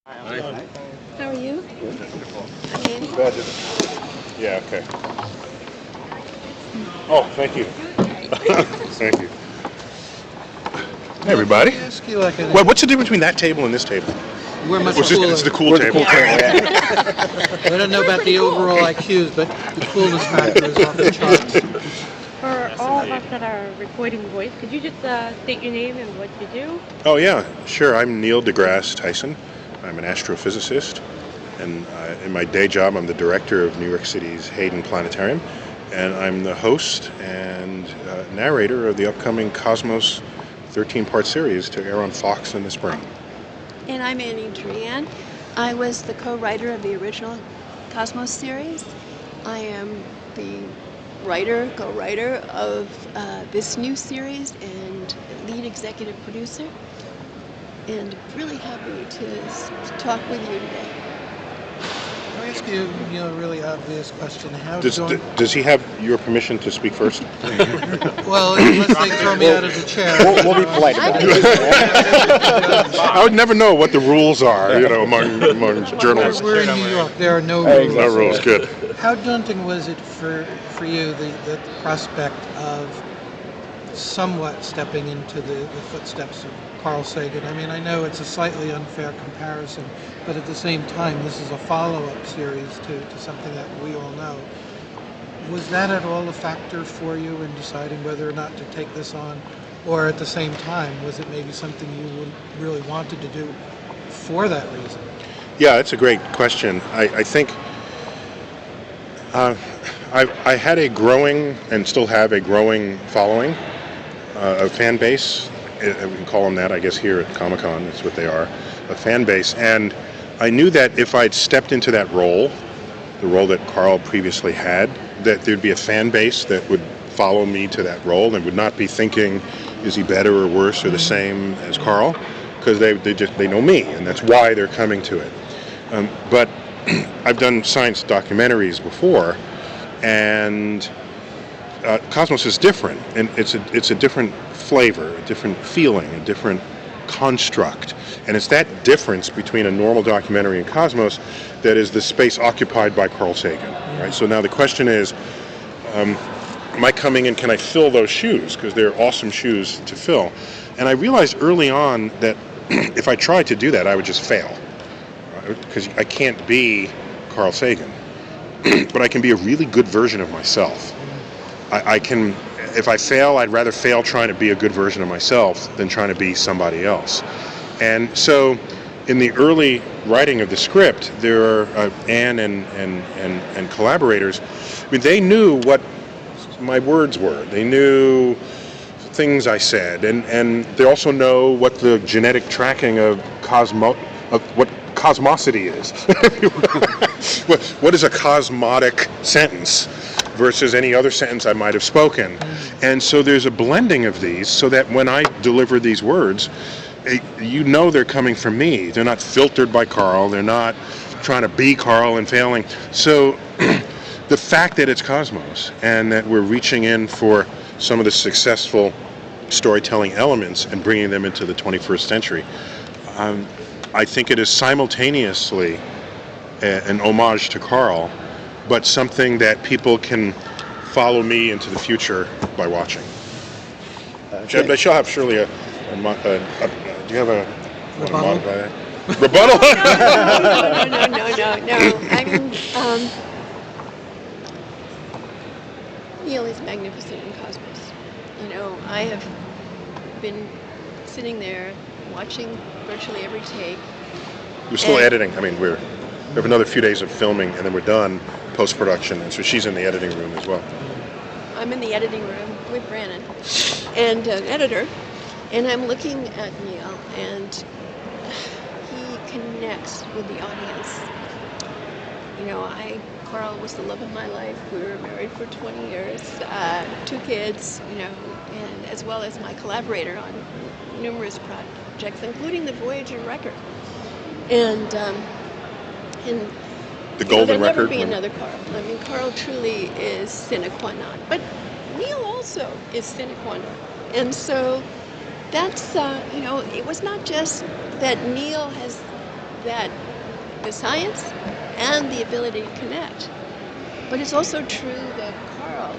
Hi. How are you? I'm Annie. Yeah, okay. Oh, thank you. Thank you. Hey, everybody. Let me ask you like What's the difference between that table and this table? we're much It's cooler. the cool table. I don't know about the overall IQs, but the coolness factor is off the charts. For all of us that are recording voice, could you just state your name and what you do? Oh, yeah, sure. I'm Neil deGrasse Tyson. I'm an astrophysicist. And in my day job, I'm the director of New York City's Hayden Planetarium. And I'm the host and narrator of the upcoming Cosmos 13-part series to air on Fox in the spring. And I'm Ann Druyan. I was the co-writer of the original Cosmos series. I am the co-writer of this new series and lead executive producer. And really happy to talk with you today. Let me ask you, a really obvious question. Does he have your permission to speak first? Well, unless they throw me out of the chair. We'll be polite about it. I would never know what the rules are, among journalists. We're in New York. There are no rules. No rules, good. How daunting was it for you, the prospect of somewhat stepping into the footsteps of Carl Sagan? I mean, I know it's a slightly unfair comparison, but at the same time, this is a follow-up series to something that we all know. Was that at all a factor for you in deciding whether or not to take this on? Or at the same time, was it maybe something you really wanted to do for that reason? Yeah, it's a great question. I think I had a growing, and still have a growing following, a fan base. We can call them that, I guess, here at Comic-Con. That's what they are, a fan base. And I knew that if I'd stepped into that role, the role that Carl previously had, that there'd be a fan base that would follow me to that role and would not be thinking, is he better or worse or the same as Carl? Because they know me, and that's why they're coming to it. But I've done science documentaries before, and Cosmos is different, and it's a different flavor, a different feeling, a different construct. And it's that difference between a normal documentary and Cosmos that is the space occupied by Carl Sagan. Right? So now the question is, am I coming in, can I fill those shoes? Because they're awesome shoes to fill. And I realized early on that if I tried to do that, I would just fail. Because I can't be Carl Sagan. But I can be a really good version of myself. I can, if I fail, I'd rather fail trying to be a good version of myself than trying to be somebody else. And so in the early writing of the script, there are Ann and collaborators. I mean, they knew what my words were. They knew things I said, and they also know what the genetic tracking of what cosmosity is. What is a cosmotic sentence versus any other sentence I might have spoken? And so there's a blending of these so that when I deliver these words, they're coming from me. They're not filtered by Carl. They're not trying to be Carl and failing. So the fact that it's Cosmos and that we're reaching in for some of the successful storytelling elements and bringing them into the 21st century, I think it is simultaneously an homage to Carl, but something that people can follow me into the future by watching. I shall have surely a do you have a Rebuttal? Rebuttal? No. I mean, Neil is magnificent in Cosmos. I have been sitting there watching virtually every take. We're still editing. I mean, we have another few days of filming, and then we're done post-production, and so she's in the editing room as well. I'm in the editing room with Brandon and an editor, and I'm looking at Neil, and he connects with the audience. Carl was the love of my life. We were married for 20 years, 2 kids, and as well as my collaborator on numerous projects, including the Voyager record. And The golden there'll record. never be another Carl. I mean, Carl truly is sine qua non, but Neil also is sine qua non. And so that's, it was not just that Neil has that the science and the ability to connect. But it's also true that Carl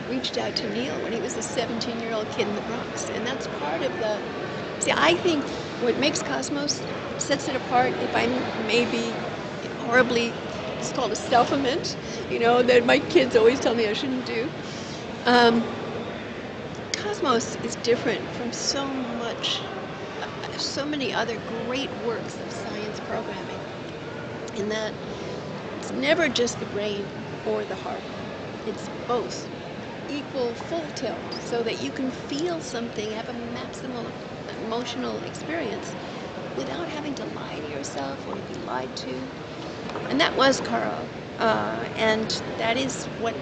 reached out to Neil when he was a 17-year-old kid in the Bronx. And that's part of the... See, I think what makes Cosmos, sets it apart, if I may be horribly, it's called a self-lament, that my kids always tell me I shouldn't do. Cosmos is different from so many other great works of science programming, in that it's never just the brain or the heart. It's both, equal full tilt, so that you can feel something, have a maximal emotional experience without having to lie to yourself or be lied to. And that was Carl. And that is when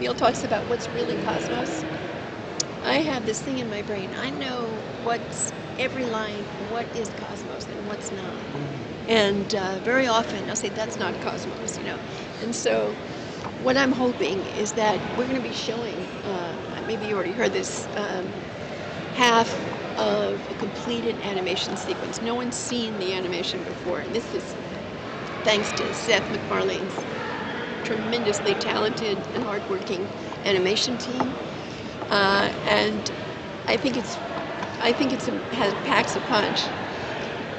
Neil talks about what's really Cosmos, I have this thing in my brain. I know what's every line, what is Cosmos and what's not. And very often I'll say that's not Cosmos, And so what I'm hoping is that we're going to be showing, maybe you already heard this, half of a completed animation sequence. No one's seen the animation before, and this is thanks to Seth MacFarlane's tremendously talented and hardworking animation team. And I think it packs a punch,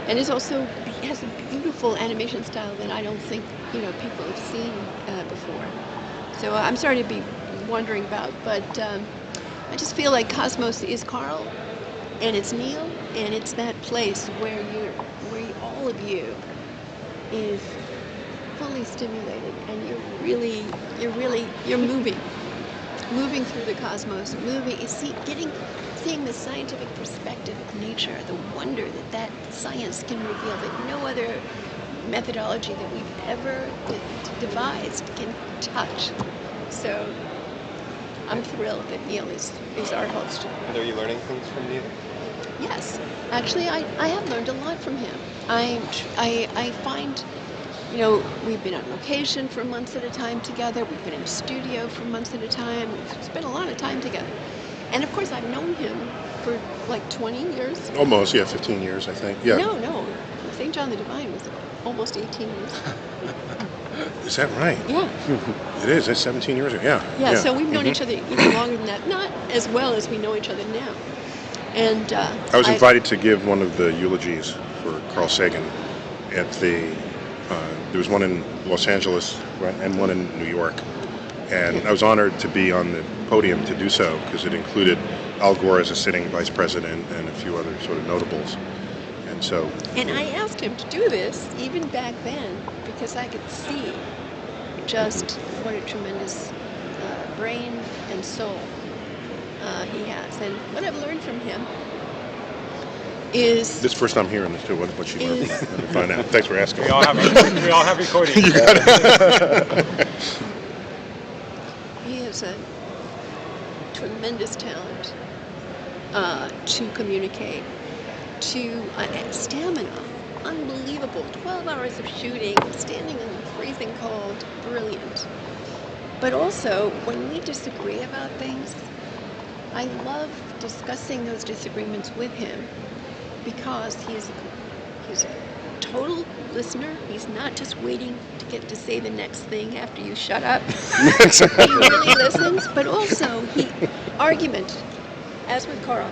and it also has a beautiful animation style that I don't think people have seen before. So I'm sorry to be wondering about, but I just feel like Cosmos is Carl, and it's Neil, and it's that place where all of you is fully stimulated, and you're moving through the cosmos, seeing the scientific perspective of nature, the wonder that science can reveal that no other methodology that we've ever devised can touch. So I'm thrilled that Neil is our host. Are you learning things from Neil? Yes, actually, I have learned a lot from him. I find, we've been on location for months at a time together. We've been in a studio for months at a time. We've spent a lot of time together. And of course, I've known him for like 20 years. Almost, 15 years, I think. Yeah. No. St. John the Divine was almost 18 years. Is that right? Yeah. It is. It's 17 years ago. Yeah, so we've known each other even longer than that. Not as well as we know each other now. And I was invited to give one of the eulogies for Carl Sagan at there was one in Los Angeles and one in New York. And I was honored to be on the podium to do so because it included Al Gore as a sitting vice president and a few other sort of notables. And I asked him to do this even back then because I could see just what a tremendous brain and soul he has. And what I've learned from him is... This is the first time hearing this too. What you learned to find out. Thanks for asking. We all have recording. He has a tremendous talent to communicate, to stamina, unbelievable. 12 hours of shooting, standing in the freezing cold, brilliant. But also, when we disagree about things, I love discussing those disagreements with him because he's a total listener. He's not just waiting to get to say the next thing after you shut up. He really listens, but also argument, as with Carl,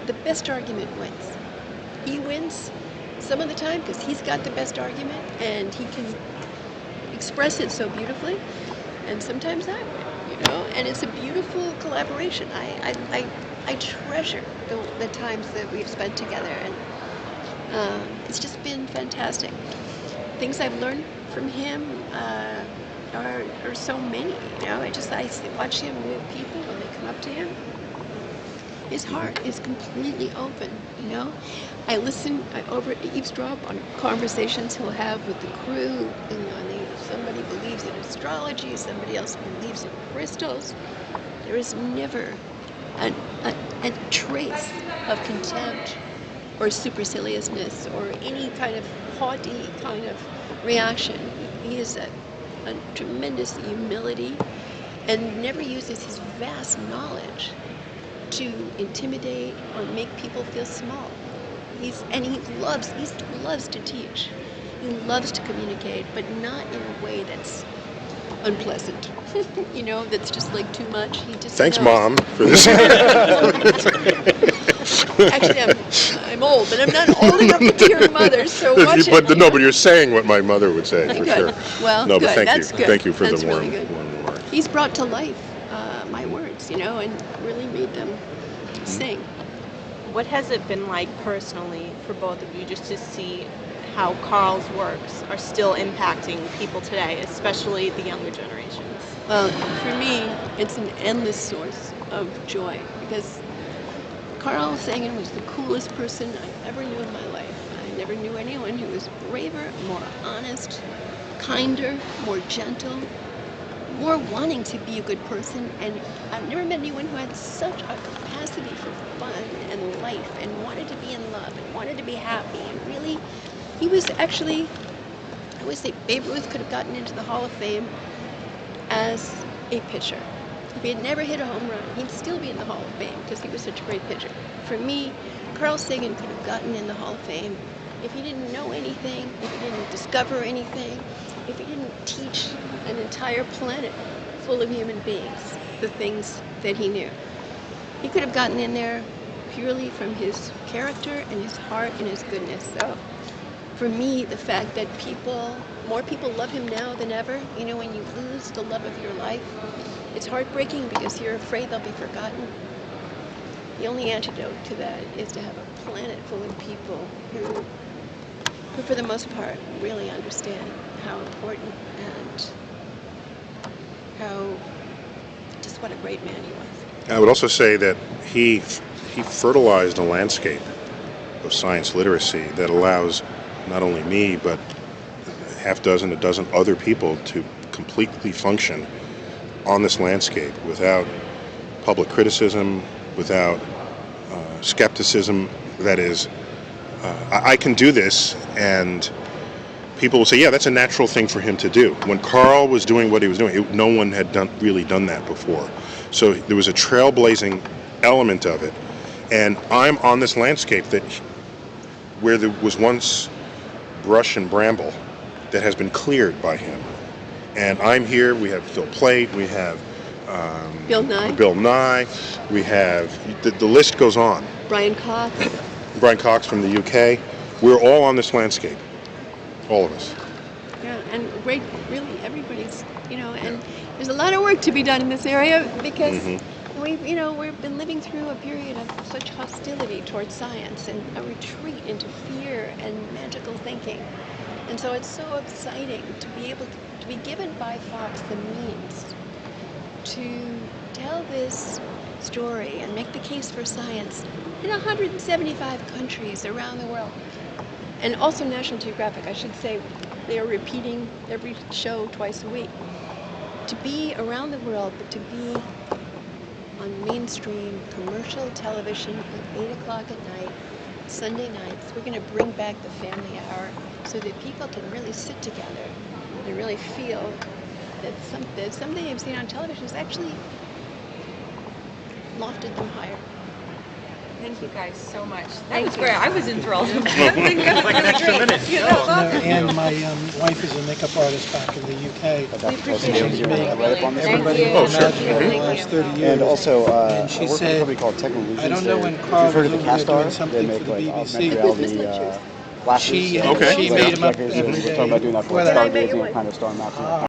the best argument wins. He wins some of the time because he's got the best argument and he can express it so beautifully, and sometimes I win. And it's a beautiful collaboration. I treasure the times that we've spent together, and it's just been fantastic. Things I've learned from him are so many. I watch him with people when they come up to him. His heart is completely open. I eavesdrop on conversations he'll have with the crew. Somebody believes in astrology, somebody else believes in crystals. There is never a trace of contempt or superciliousness or any kind of haughty kind of reaction. He is a tremendous humility and never uses his vast knowledge to intimidate or make people feel small. He loves to teach. He loves to communicate, but not in a way that's unpleasant. That's just like too much. He just Thanks, knows. Mom, for this. Actually, I'm old, but I'm not old enough to be your mother. So watch it. But you're saying what my mother would say for Good. sure. Well, no, good. but thank That's you. good. Thank you for That's the really warm good. remark. He's brought to life my words, and really made them sing. What has it been like personally for both of you just to see how Carl's works are still impacting people today, especially the younger generations? Well, for me, it's an endless source of joy because Carl Sagan was the coolest person I ever knew in my life. I never knew anyone who was braver, more honest, kinder, more gentle, more wanting to be a good person. And I've never met anyone who had such a capacity for fun and life and wanted to be in love and wanted to be happy. And really, he was actually, I would say Babe Ruth could have gotten into the Hall of Fame as a pitcher. If he had never hit a home run, he'd still be in the Hall of Fame because he was such a great pitcher. For me, Carl Sagan could have gotten in the Hall of Fame if he didn't know anything, if he didn't discover anything, if he didn't teach an entire planet full of human beings the things that he knew. He could have gotten in there purely from his character and his heart and his goodness. So for me, the fact that more people love him now than ever, when you lose the love of your life, it's heartbreaking because you're afraid they'll be forgotten. The only antidote to that is to have a planet full of people who for the most part, really understand how important and just what a great man he was. I would also say that he fertilized a landscape of science literacy that allows not only me, but a dozen other people to completely function on this landscape without public criticism, without skepticism. That is, I can do this, and people will say, yeah, that's a natural thing for him to do. When Carl was doing what he was doing, no one had really done that before. So there was a trailblazing element of it. And I'm on this landscape where there was once brush and bramble that has been cleared by him. And I'm here, we have Phil Plait, we have Bill Nye, we have, the list goes on. Brian Cox from the UK. We're all on this landscape, all of us. Yeah, and great, really, everybody's, and there's a lot of work to be done in this area because we've been living through a period of such hostility towards science and a retreat into fear and magical thinking. And so it's so exciting to be able to be given by Fox the means to tell this story and make the case for science in 175 countries around the world. And also National Geographic, I should say, they are repeating every show twice a week. To be around the world, but to be on mainstream commercial television at 8 o'clock at night, Sunday nights, we're going to bring back the family hour so that people can really sit together and really feel that something they've seen on television has actually lofted them higher. Thank you guys so much. That was great. I was enthralled. Like an extra minute. And my wife is a makeup artist back in the UK. We appreciate She's you. made everybody Thank you. imaginable in the last 30 years. And also, And she I work with a said, company called Tech Illusions. I don't know when If Carl you've heard was of the over there doing Castar, they something make for the like BBC. augmented reality glasses. She Okay. made them up Checkers, every and we're day talking about doing that for before that. stargazing and kind of star mapping.